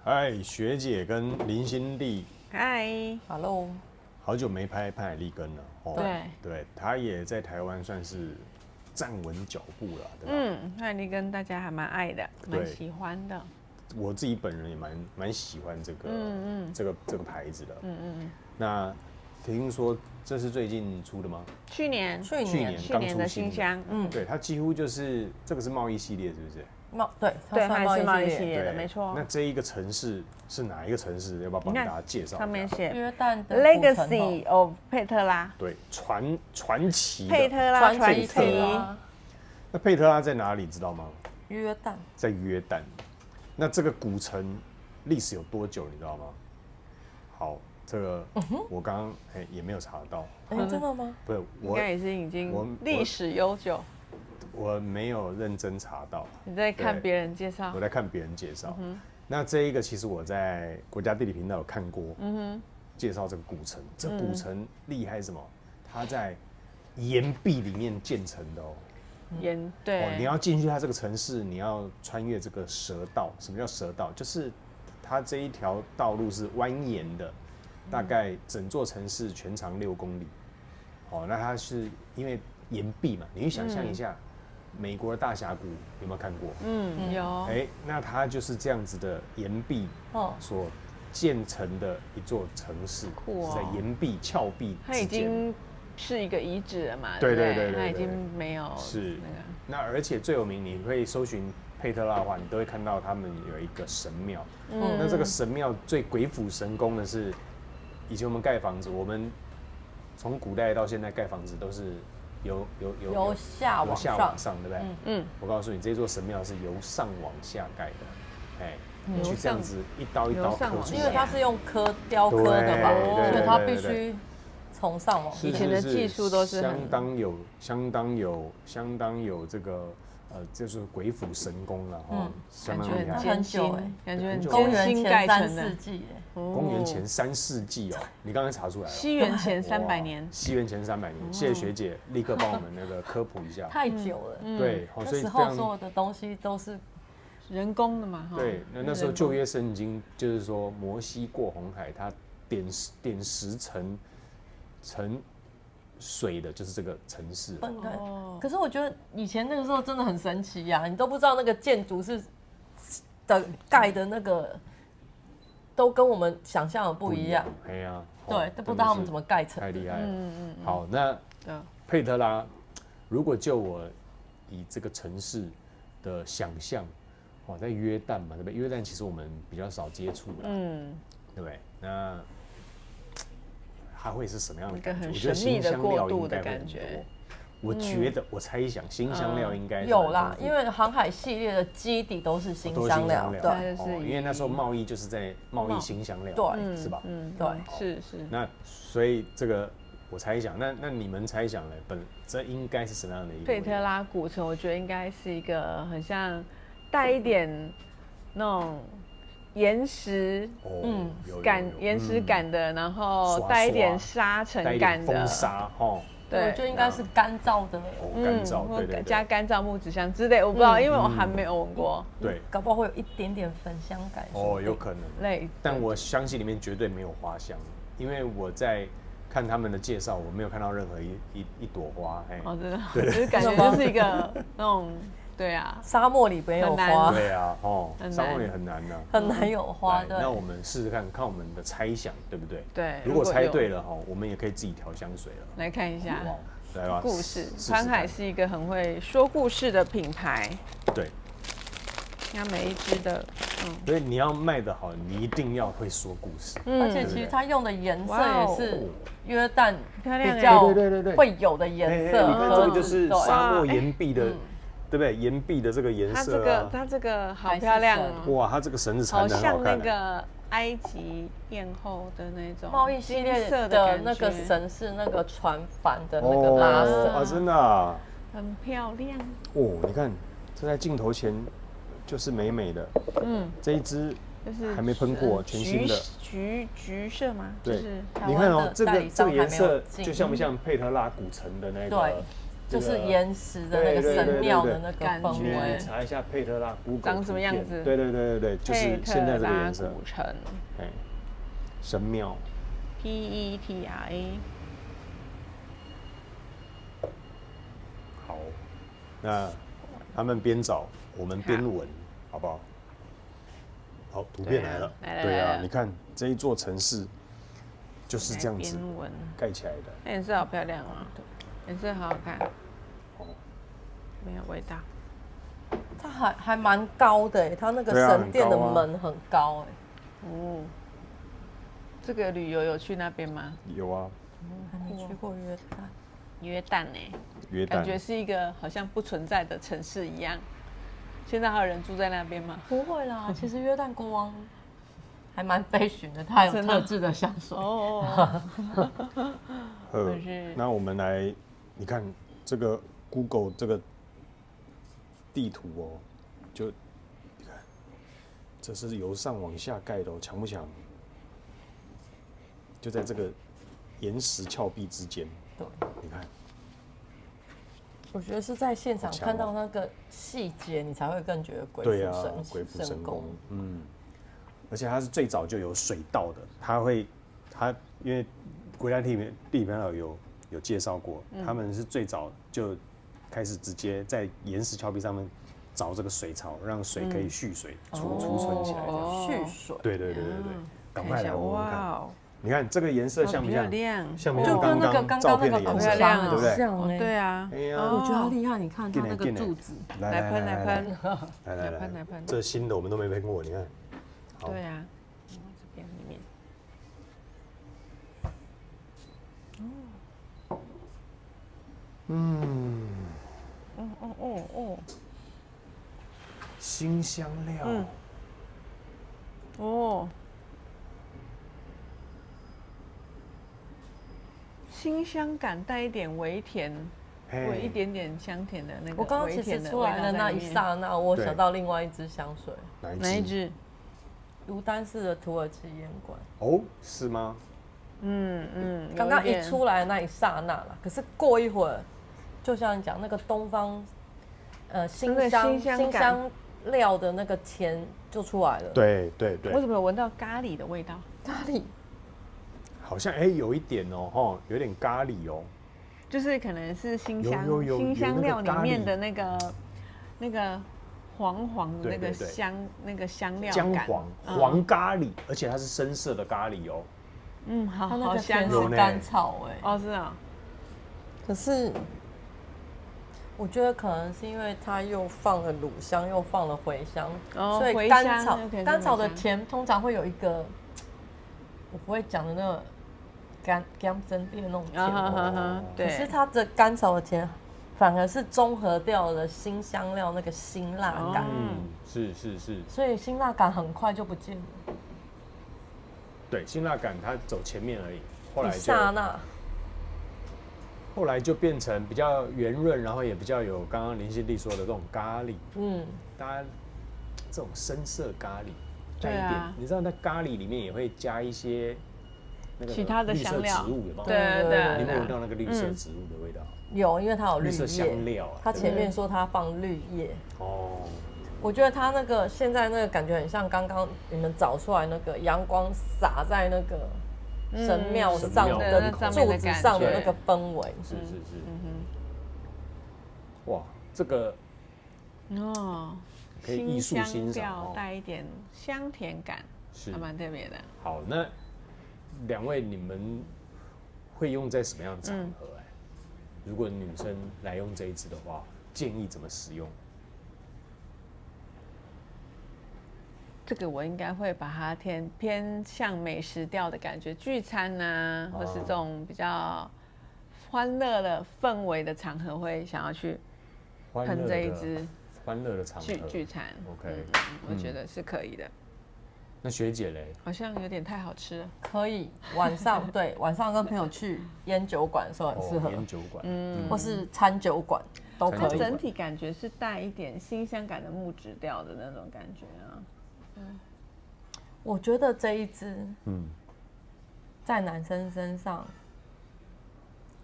嗨，学姐跟林心娣，嗨， Hello，好久没拍潘海利根了。哦，对，她也在台湾算是站稳脚步了，对吧？潘海利根大家还蛮爱的，蛮喜欢的。我自己本人也蛮喜欢这个牌子的。那听说这是最近出的吗？去年刚出的新香，对，它几乎就是这个是贸易系列，是不是？对，它是贸易系列。列的，没错。那这一个城市是哪一个城市？要不要帮大家介绍一下？上面写约旦的 Legacy of 佩特拉。对，传奇的佩特拉传奇。那佩特拉在哪里？知道吗？约旦。在约旦。那这个古城历史有多久？你知道吗？好，这个我刚刚也没有查到。真的吗？不是，应该也是已经历史悠久。我没有认真查到。你在看别人介绍？我在看别人介绍。那这一个其实我在国家地理频道有看过。介绍这个古城，这古城厉害是什么？它在岩壁里面建成的哦。对。你要进去它这个城市，你要穿越这个蛇道。什么叫蛇道？就是它这一条道路是蜿蜒的，大概整座城市全长6公里。那它是因为岩壁嘛，你去想象一下。美国的大峡谷有没有看过？有。那它就是这样子的岩壁所建成的一座城市，是在岩壁峭壁之间。它已经是一个遗址了嘛？对，它已经没有是那而且最有名，你会搜寻佩特拉的话，你都会看到他们有一个神庙。那这个神庙最鬼斧神工的是，以前我们盖房子，我们从古代到现在盖房子都是。由下往上，对不对？我告诉你，这座神庙是由上往下盖的，去这样子一刀一刀刻出来，因为它是用雕刻的嘛，所以它必须从上往下。以前的技术都是相当有这个就是鬼斧神工了感觉很艰辛，感觉很公元前3、4世纪，公元前3世纪哦，你刚才查出来了，西元前300年，西元前300年，谢谢学姐，立刻帮我们那个科普一下，太久了，对，那时候所有的东西都是人工的嘛，对，那时候旧约圣经就是说摩西过红海，他点石成水的就是这个城市。可是我觉得以前那个时候真的很神奇呀，你都不知道那个建筑是盖的那个都跟我们想象的不一样。对，都不知道他们怎么盖成。太厉害了。好，那佩特拉，如果就我以这个城市的想象，在约旦嘛，对不对？约旦其实我们比较少接触的，对不对？那它会是什么样的感觉？我觉得新香料应该会很多。我觉得，我猜想新香料应该有啦，因为航海系列的基底都是新香料，对，因为那时候贸易就是在贸易新香料，对，是吧？对，是。那所以这个我猜想，那你们猜想呢？这应该是什么样的一个佩特拉古城？我觉得应该是一个很像带一点那种。岩石感，岩石感的，然后带一点沙尘感的风沙，对，就应该是干燥的，干燥，对，加干燥木质香之类，我不知道，因为我还没有闻过，对，搞不好会有一点点粉香感，有可能，类，但我相信里面绝对没有花香，因为我在看他们的介绍，我没有看到任何一朵花，真的，就是感觉就是一个那种。对啊，沙漠里没有花。对啊，沙漠里很难呢，很难有花。对，那我们试试看我们的猜想对不对？对，如果猜对了我们也可以自己调香水了。来看一下，来吧，故事。潘海是一个很会说故事的品牌。对，它每一支的，所以你要卖得好，你一定要会说故事。而且其实它用的颜色也是约旦比较会有的颜色。你看这个就是沙漠岩壁的。对不对？岩壁的这个颜色它这个好漂亮哦！哇，它这个绳子缠得很好看，好像那个埃及艳后的那种贸易系列的那个绳是那个船帆的那个拉绳真的很漂亮你看这在镜头前就是美美的，这一支还没喷过，全新的橘色吗？对，你看这个颜色就像不像佩特拉古城的那个就是岩石的那个神庙的那个氛围。查一下佩特拉古长什么样子？对，就是现在这个颜色。古城，神庙 PETRA。好，那他们边找，我们边闻，好不好？好，图片来了。对啊，你看这一座城市就是这样子盖起来的。颜色好漂亮啊，颜色好好看。没有味道。它还蛮高的，它那个神殿的门很高哦，这个旅游有去那边吗？有啊。还没去过约旦。约旦约旦感觉是一个好像不存在的城市一样。现在还有人住在那边吗？不会啦，其实约旦国王还蛮飞寻的，他有特制的香水。那我们来，你看这个 Google 这个地图哦，就你看，这是由上往下盖的哦，强不强？就在这个岩石峭壁之间。对，你看。我觉得是在现场看到那个细节，你才会更觉得鬼斧神工。而且它是最早就有水道的，它因为国家地理频道有介绍过，他们是最早就开始直接在岩石峭壁上面凿这个水槽，让水可以蓄水储存起来。蓄水。对，赶快来我们看。你看这个颜色像不像？像不像刚刚照片的颜色？对不对？像对啊。我觉得它厉害，你看它那个柱子。来喷，来，这新的我们都没喷过，你看。对啊，这边里面。辛香料。辛香感带一点微甜，有一点点香甜的那个。我刚刚其实出来的那一刹那，我想到另外一支香水。哪一支？卢丹氏的土耳其烟管。哦，是吗？刚刚一出来的那一刹那啦，可是过一会儿，就像你讲那个东方，辛香料的那个甜就出来了。对。我怎么有闻到咖喱的味道？咖喱。好像有一点哦，有点咖喱哦，就是可能是辛香料里面的那个黄的那个香料姜黄咖喱，而且它是深色的咖喱哦。好香哦，甘草是啊。可是我觉得可能是因为它又放了乳香，又放了茴香，所以甘草的甜通常会有一个我不会讲的那个。甘增变那种甜，可是它的甘草的甜，反而是综合掉了辛香料那个辛辣感。是。所以辛辣感很快就不见了。对，辛辣感它走前面而已，后来就变成比较圆润，然后也比较有刚刚林心娣说的这种咖喱。大家这种深色咖喱带一点，你知道那咖喱里面也会加一些。其他的香料，植物有没有？对，你有没有闻到那个绿色植物的味道？有，因为它有绿色香料啊。它前面说它放绿叶。我觉得它那个现在那个感觉很像刚刚你们找出来那个阳光洒在那个神庙上的柱子上的那个氛围。是。哇，这个可以艺术欣赏，带一点香甜感，还蛮特别的。好，那。两位，你们会用在什么样的场合？如果女生来用这一支的话，建议怎么使用？这个我应该会把它偏向美食调的感觉，聚餐啊，或是这种比较欢乐的氛围的场合，会想要去喷这一支。欢乐的场合聚餐 ，OK，我觉得是可以的。那学姐嘞？好像有点太好吃了。可以晚上跟朋友去烟酒馆的时候很适合。烟酒馆，或是餐酒馆都可以。整体感觉是带一点辛香感的木质调的那种感觉啊。我觉得这一支，在男生身上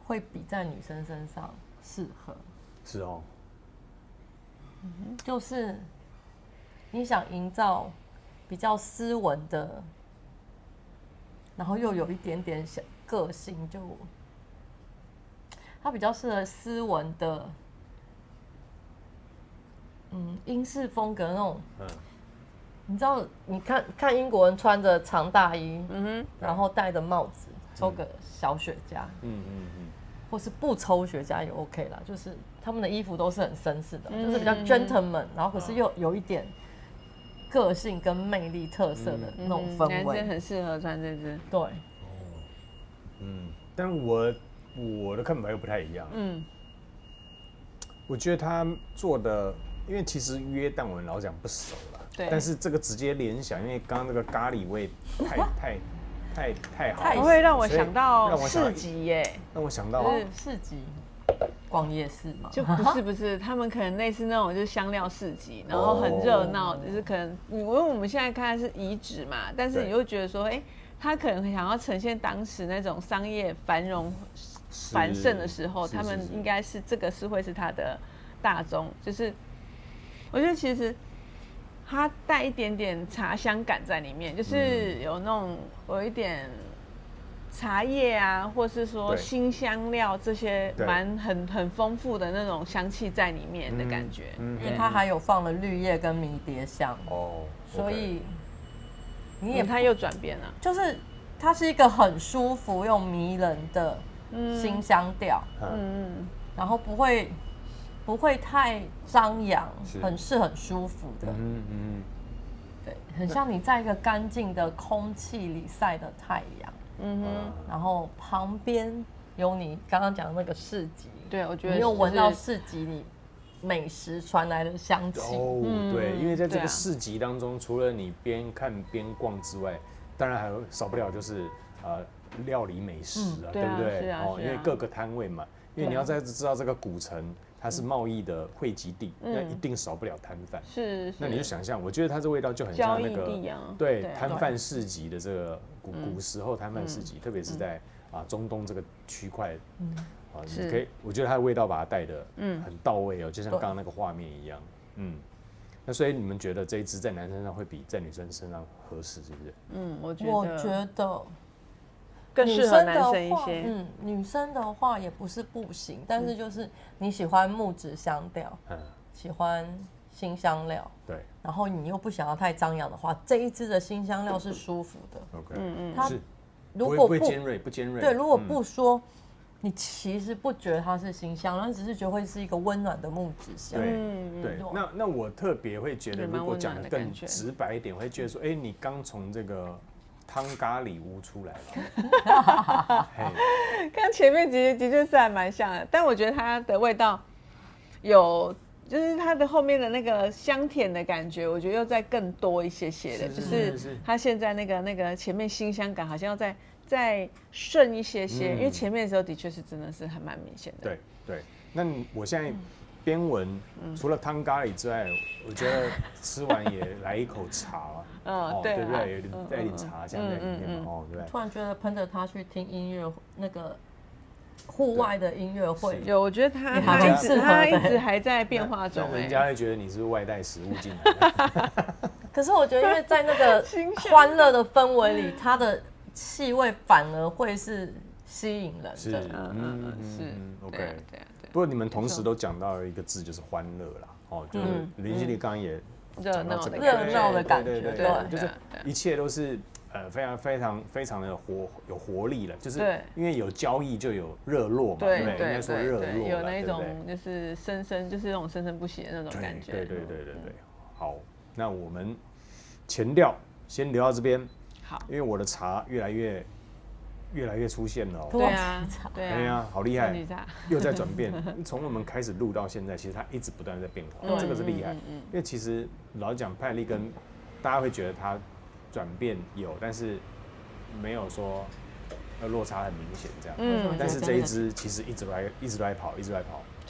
会比在女生身上适合。是哦，就是你想营造比较斯文的，然后又有一点点小个性，它比较适合斯文的，英式风格那种。你知道，你看英国人穿着长大衣，然后戴着帽子，抽个小雪茄，或是不抽雪茄也 OK 啦，就是他们的衣服都是很绅士的，就是比较 gentleman， 然后可是又有一点个性跟魅力特色的那种氛围，男生很适合穿这支。对，但我的看法又不太一样。我觉得他做的，因为其实约旦我们老讲不熟啦，对，但是这个直接联想，因为刚刚那个咖喱味太好了，它会让我想到市集耶，让我想到市集。逛夜市嘛，就不是，他们可能类似那种就是香料市集，然后很热闹，就是可能因为我们现在看的是遗址嘛，但是你会觉得说，他可能想要呈现当时那种商业繁荣繁盛的时候，他们应该是这个是会是他的大宗，就是我觉得其实它带一点点茶香感在里面，就是有那种有一点。茶叶啊，或是说辛香料这些很丰富的那种香气在里面的感觉，因为它还有放了绿叶跟迷迭香所以你也它又转变了，就是它是一个很舒服又迷人的辛香调，然后不会太张扬，很舒服的，对，很像你在一个干净的空气里晒的太阳。然后旁边有你刚刚讲的那个市集，对，我觉得你又闻到市集里美食传来的香气。对，因为在这个市集当中，除了你边看边逛之外，当然还少不了就是料理美食啊，对不对？因为各个摊位嘛，因为你要知道这个古城它是贸易的汇集地，那一定少不了摊贩。是，那你就想象，我觉得它这味道就很像那个对摊贩市集的这个古时候摊贩市集，特别是在中东这个区块，你可以，我觉得它的味道把它带的很到位哦，就像刚刚那个画面一样，那所以你们觉得这一支在男生身上会比在女生身上合适，是不是？我觉得更适合男生一些。女生的话也不是不行，但是就是你喜欢木质香调，喜欢辛香料，对，然后你又不想要太张扬的话，这一支的辛香料是舒服的。OK，它如果不会尖锐，对，如果不说，你其实不觉得它是辛香，你只是觉得会是一个温暖的木质香。对，那我特别会觉得，如果讲得更直白一点，我会觉得说，你刚从这个汤咖喱屋出来了，跟前面的确是还蛮像的，但我觉得它的味道有，就是它的后面的那个香甜的感觉，我觉得又再更多一些的，就是它现在那个前面辛香感好像要再顺一些，因为前面的时候的确是真的是还蛮明显的。对，那我现在边闻，除了汤咖喱之外，我觉得吃完也来一口茶，对不对？有带点茶香在里面嘛，对不对？突然觉得喷着它去听音乐，那个户外的音乐会，有，我觉得他一直还在变化中，人家会觉得你是外带食物进来。可是我觉得，因为在那个欢乐的氛围里，它的气味反而会是吸引人的。是，OK。不过你们同时都讲到了一个字，就是欢乐啦，就是林心怡刚刚也热闹的感觉，对，就是一切都是非常的有活力了，就是因为有交易就有热络嘛，对不对？应该说热络，有那种就是就是那种生生不息的那种感觉。对。好，那我们前调先聊到这边，好，因为我的茶越来越出现了，对啊，好厉害，又在转变。从我们开始录到现在，其实它一直不断在变化，这个是厉害。因为其实老讲派利根，大家会觉得它转变有，但是没有说落差很明显这样。但是这一支其实一直都在跑，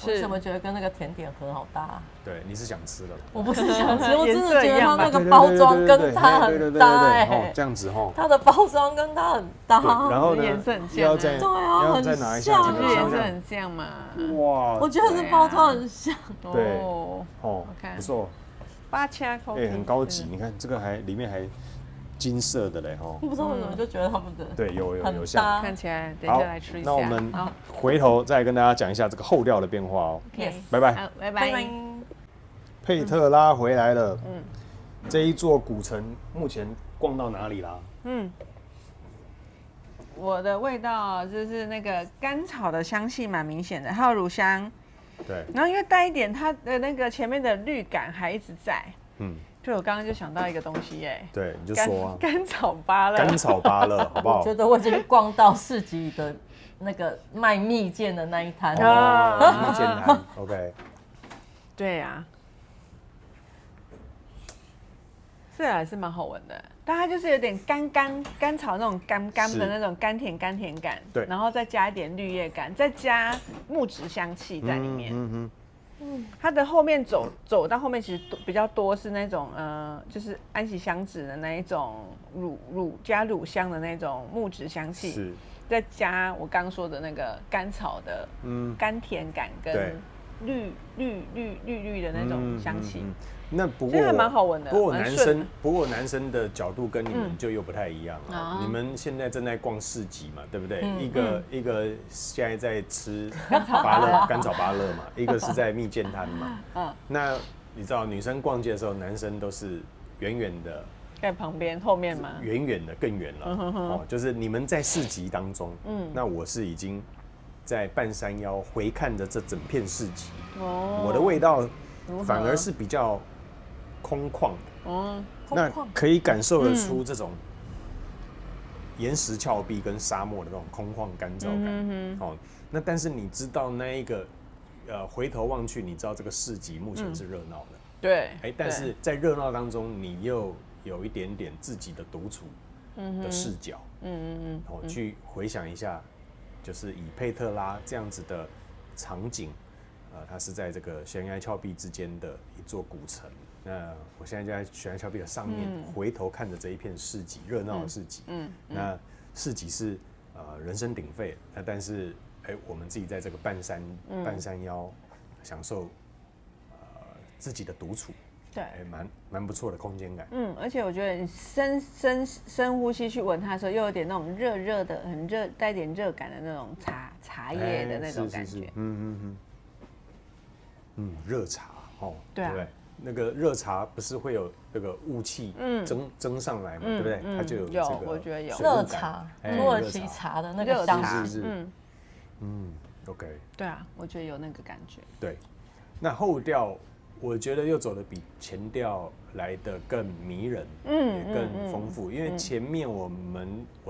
为什么觉得跟那个甜点盒好搭啊？对，你是想吃的？我不是想吃，我真的觉得它那个包装跟它很搭哎，这样子哈，它的包装跟它很搭，然后呢颜色很像，对啊，很像，颜色很像嘛。哇，我觉得这包装很像，对，哦，不错，八掐口，很高级。你看这个里面还金色的嘞，我不知道为什么就觉得他们的对有像，看起来等一下来吃一下。那我们回头再跟大家讲一下这个后调的变化哦。Yes， 拜拜，拜拜。佩特拉回来了，这一座古城目前逛到哪里啦？我的味道就是那个甘草的香气蛮明显的，还有乳香。对，然后因为带一点它的那个前面的绿感还一直在。就我刚刚就想到一个东西对，你就说啊，甘草芭乐，甘草芭乐，好不好？我觉得我已经逛到市集的那个卖蜜饯的那一摊蜜饯摊 ，OK。对呀，这还是蛮好闻的，但它就是有点甘草那种甘的那种甘甜感，对，然后再加一点绿叶感，再加木质香气在里面。它的后面走到后面其实比较多是那种就是安息香脂的那一种加乳香的那种木质香气，是再加我刚说的那个甘草的甘甜感跟绿的那种香气。那不过还蛮好闻的。不过男生的角度跟你们就又不太一样了。你们现在正在逛市集嘛，对不对？一个现在在吃甘草芭乐嘛，一个是在蜜饯摊嘛。那你知道女生逛街的时候，男生都是远远的，在旁边后面吗？远的更远了。就是你们在市集当中，那我是已经在半山腰回看着这整片市集。我的味道反而是比较空旷的，那可以感受得出这种岩石峭壁跟沙漠的那种空旷干燥感。那但是你知道那一个回头望去，你知道这个市集目前是热闹的，对，但是在热闹当中，你又有一点点自己的独处的视角，去回想一下，就是以佩特拉这样子的场景。它是在这个悬崖峭壁之间的一座古城。那我现在就在悬崖峭壁的上面，回头看着这一片市集，热闹的市集。那市集是人声鼎沸，但是我们自己在这个半山腰享受自己的独处，对，蛮不错的空间感。而且我觉得你深呼吸去闻它的时候，又有点那种热的，很热，带点热感的那种茶叶的那种感觉。热茶对啊，对不对？那个热茶不是会有那个雾气蒸上来嘛，对不对？它就有这个，我觉得有热茶，土耳其茶的那个香气。OK。对啊，我觉得有那个感觉。对，那后调我觉得又走得比前调来得更迷人，也更丰富。因为前面我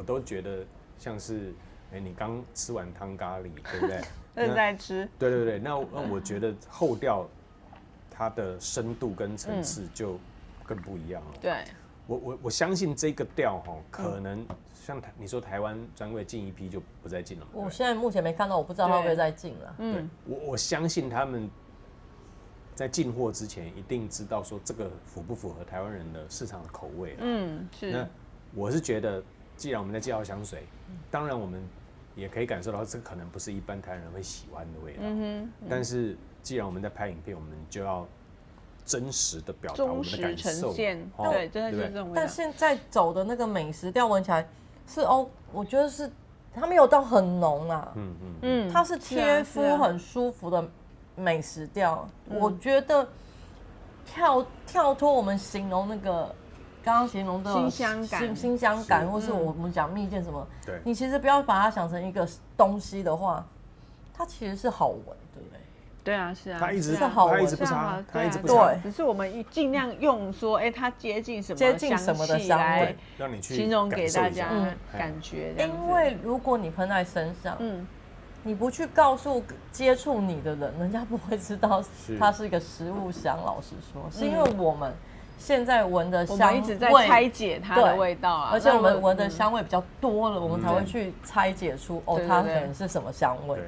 都觉得像是，你刚吃完汤咖喱，对不对？正在吃。对，那我觉得后调它的深度跟层次就更不一样了。对，我相信这个调可能像你说台湾专柜进一批就不再进了。我现在目前没看到，我不知道它会不会再进了。对，我相信他们在进货之前一定知道说这个符不符合台湾人的市场的口味。是。那我是觉得，既然我们在介绍香水，当然我们也可以感受到这可能不是一般台湾人会喜欢的味道。但是既然我们在拍影片，我们就要真实的表达我们的感受。对，真的就是这种味道。但现在走的那个美食调闻起来是我觉得是它没有到很浓啊。它是贴肤很舒服的美食调。我觉得跳脱我们形容那个。刚刚形容的新香感，或是我们讲蜜饯什么，你其实不要把它想成一个东西的话，它其实是好闻，对不对？对啊，是啊，它一直是好闻，它一直不差，它一直不差。只是我们尽量用说，它接近什么的香味，让你去形容给大家感觉。因为如果你喷在身上，你不去告诉接触你的人，人家不会知道它是一个食物香。老实说，是因为我们。现在闻的香味，我们一直在拆解它的味道啊，而且我们闻的香味比较多了，我们才会去拆解出它可能是什么香味。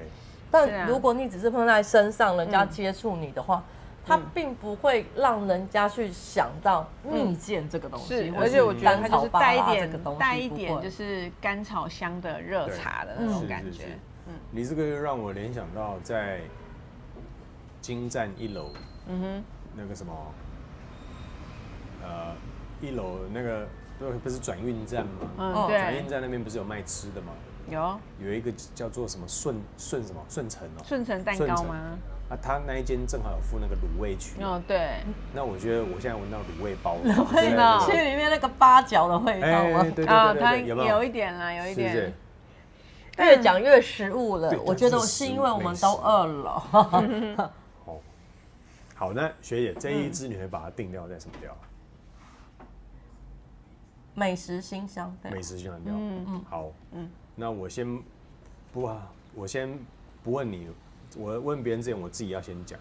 但如果你只是喷在身上，人家接触你的话，它并不会让人家去想到蜜饯这个东西。而且我觉得它就是带一点就是甘草香的热茶的那种感觉。你这个让我联想到在京站1楼，那个什么，1楼那个不是转运站吗？转运站那边不是有卖吃的吗？有一个叫做什么顺城哦，顺城蛋糕吗？他那一间正好有附那个卤味区。对。那我觉得我现在闻到卤味包，卤味区里面那个八角的味道吗？对，它有一点啦，有一点。是越讲越食物了，我觉得是因为我们都饿了。好，那学姐这一支你会把它定调在什么调？美食新香调。美食新香调。好。那我先不问你，我问别人之前我自己要先讲。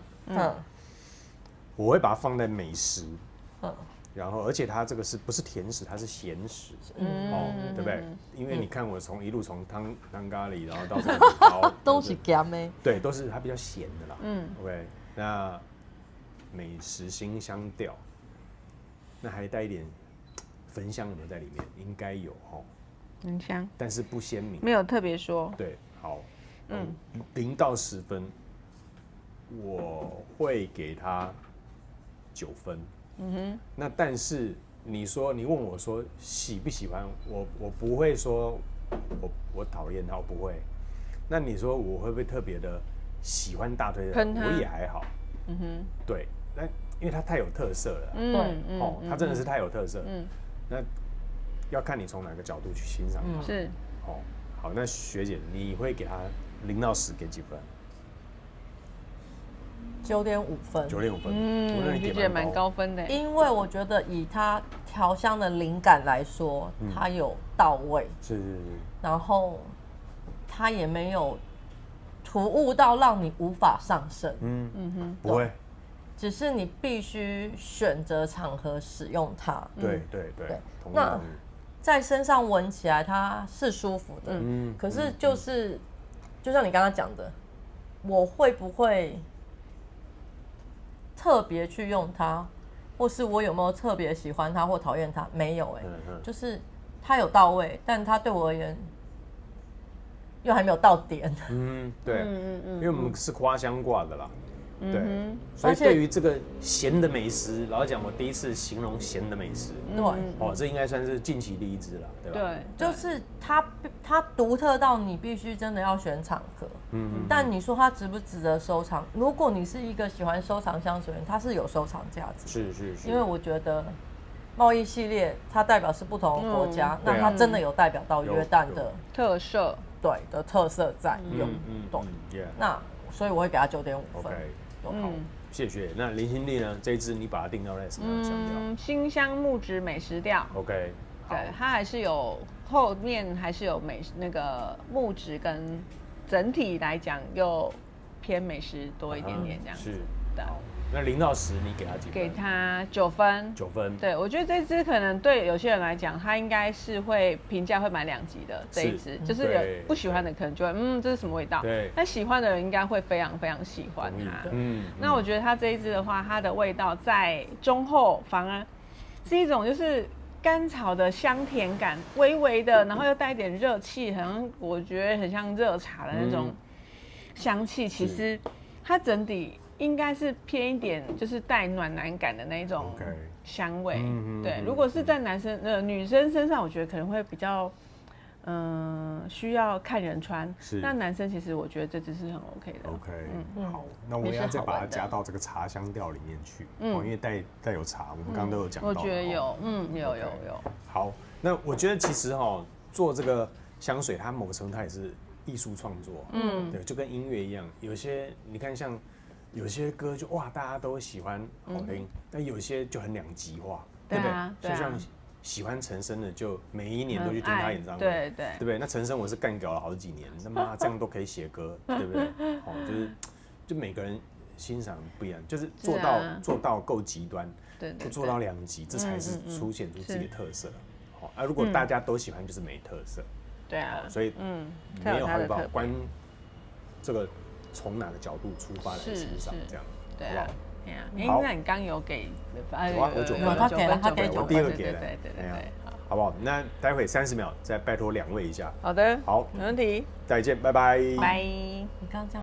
我会把它放在美食。然后，而且它这个不是甜食，它是咸食，对不对？因为你看我一路从汤咖喱，然后到这个糕，都是咸的，对，都是它比较咸的啦。OK， 那美食新香调，那还带一点焚香有没有在里面？应该有很香，但是不鲜明，没有特别说。对，好，0到10分，我会给它9分。那但是你问我说喜不喜欢，我不会说我讨厌它，我不会。那你说我会不会特别的喜欢大推的？我也还好。对，那因为它太有特色了。对，它真的是太有特色。那要看你从哪个角度去欣赏它。是。好，那学姐你会给它0到10给几分？9.5分。9.5分。你觉得蛮高分的。因为我觉得以它调香的灵感来说，它有到位。是。然后它也没有突兀到让你无法上身。不会。只是你必须选择场合使用它。对。那在身上闻起来它是舒服的。可是就像你刚刚讲的，我会不会特别去用它，或是我有没有特别喜欢它或讨厌它？没有就是它有到位，但它对我而言又还没有到点。对，因为我们是花香挂的啦。对，所以对于这个咸的美食，老实讲，我第一次形容咸的美食。对，这应该算是近期第一支了，对吧？对，就是它独特到你必须真的要选场合。但你说它值不值得收藏？如果你是一个喜欢收藏香水人，它是有收藏价值。是。因为我觉得贸易系列它代表是不同的国家，那它真的有代表到约旦的特色，对的特色在用。那所以我会给它9.5分。好，谢谢。那林心丽呢？这一支你把它定到在什么样的香调？新香木质美食调。OK， 对，它还是有后面还是有那个木质，跟整体来讲又偏美食多一点点这样子。是的。那0到10你给它几分？给它9分。9分。对，我觉得这支可能对有些人来讲，他应该是会评价会蛮2级的这一支，就是有不喜欢的可能就会这是什么味道？对。但喜欢的人应该会非常非常喜欢它。那我觉得它这一支的话，它的味道在中后反而是一种就是甘草的香甜感，微微的，然后又带一点热气，好像我觉得很像热茶的那种香气。其实它整体应该是偏一点，就是带暖男感的那种香味。对，如果是在女生身上，我觉得可能会比较，需要看人穿。那男生其实我觉得这支是很 OK 的。OK， 好，那我要再把它加到这个茶香调里面去。因为带有茶，我们刚刚都有讲到。我觉得有，有。好，那我觉得其实做这个香水，它某个程度它也是艺术创作。对，就跟音乐一样，有些你看像。有些歌就大家都喜欢好听，但有些就很2极化，对不对？就像喜欢陈升的，就每一年都去听他演唱会，对不对？那陈升我是干掉了好几年，他妈这样都可以写歌，对不对？就每个人欣赏不一样，就是做到够极端，不做到2极，这才是凸显出自己的特色。如果大家都喜欢，就是没特色。对啊，所以没有好不好？关这个从哪个角度出发来欣赏，这样，对好不好？好，那你刚有给，我9分，他给了，我第2个给了，对，好不好？那待会30秒再拜托2位一下。好的，好，没问题，再见，拜拜。拜。你刚刚这样。